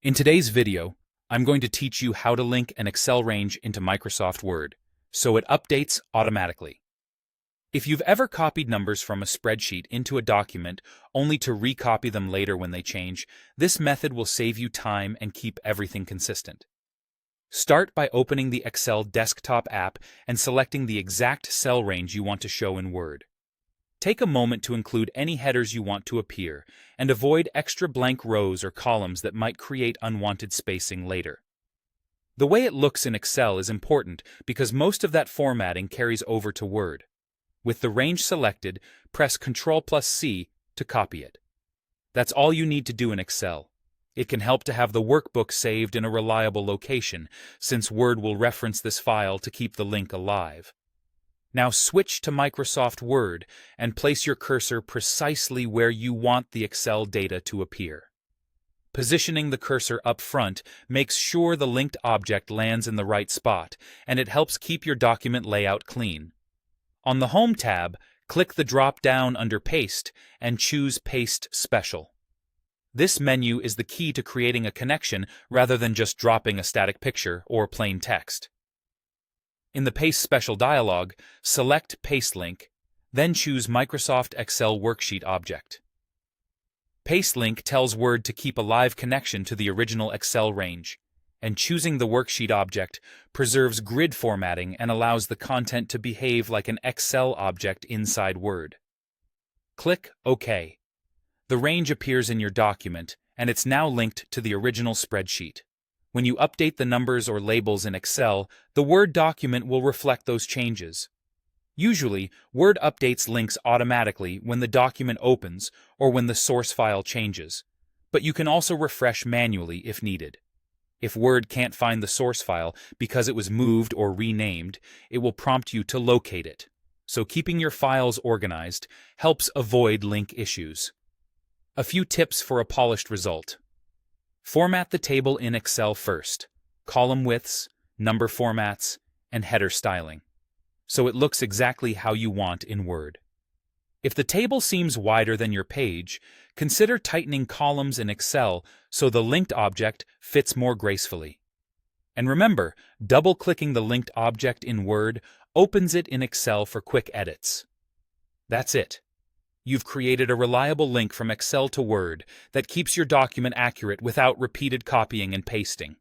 In today's video, I'm going to teach you how to link an Excel range into Microsoft Word, so it updates automatically. If you've ever copied numbers from a spreadsheet into a document only to recopy them later when they change, this method will save you time and keep everything consistent. Start by opening the Excel desktop app and selecting the exact cell range you want to show in Word. Take a moment to include any headers you want to appear, and avoid extra blank rows or columns that might create unwanted spacing later. The way it looks in Excel is important because most of that formatting carries over to Word. With the range selected, press Ctrl+C to copy it. That's all you need to do in Excel. It can help to have the workbook saved in a reliable location, since Word will reference this file to keep the link alive. Now switch to Microsoft Word and place your cursor precisely where you want the Excel data to appear. Positioning the cursor up front makes sure the linked object lands in the right spot, and it helps keep your document layout clean. On the Home tab, click the drop-down under Paste and choose Paste Special. This menu is the key to creating a connection rather than just dropping a static picture or plain text. In the Paste Special dialog, select Paste Link, then choose Microsoft Excel Worksheet Object. Paste Link tells Word to keep a live connection to the original Excel range, and choosing the worksheet object preserves grid formatting and allows the content to behave like an Excel object inside Word. Click OK. The range appears in your document, and it's now linked to the original spreadsheet. When you update the numbers or labels in Excel, the Word document will reflect those changes. Usually, Word updates links automatically when the document opens or when the source file changes, but you can also refresh manually if needed. If Word can't find the source file because it was moved or renamed, it will prompt you to locate it. So keeping your files organized helps avoid link issues. A few tips for a polished result. Format the table in Excel first, column widths, number formats, and header styling, so it looks exactly how you want in Word. If the table seems wider than your page, consider tightening columns in Excel so the linked object fits more gracefully. And remember, double-clicking the linked object in Word opens it in Excel for quick edits. That's it. You've created a reliable link from Excel to Word that keeps your document accurate without repeated copying and pasting.